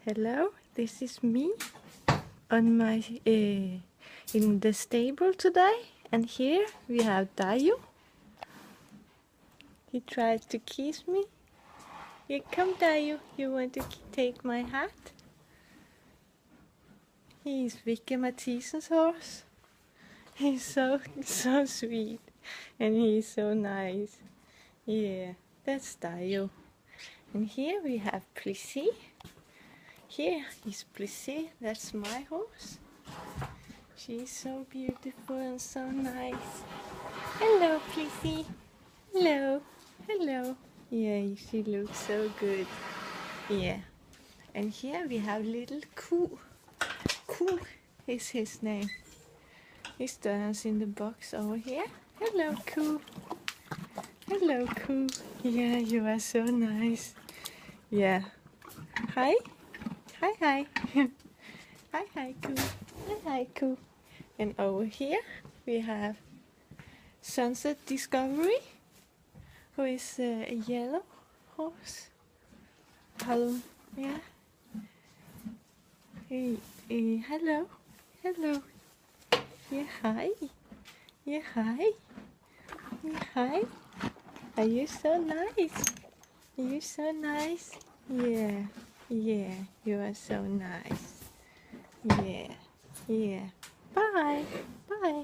Hello, this is me on my in the stable today, and here we have Dayu. He tries to kiss me. Here come Dayu, you want to take my hat? He's Vicky Mathiesen's horse. He's so sweet, and he's so nice. Yeah, that's Dayu. And here we have Plissy. Here is Plissy, that's my horse. She's so beautiful and so nice. Hello, Plissy. Hello. Hello. Yeah, she looks so good. Yeah. And here we have little Koo. Koo is his name. He stands in the box over here. Hello, Koo. Hello, Koo. Yeah, you are so nice. Yeah. Hi. Hi, hi. Hi, hi, Koo. Hi, hi, Koo. And over here we have Sunset Discovery, who is a yellow horse. Hello. Yeah. Hey, hello. Hello. Yeah, hi. Yeah, hi. Yeah, hi. Are you so nice? Are you so nice? Yeah. Yeah, you are so nice. Yeah. Yeah. Bye. Bye.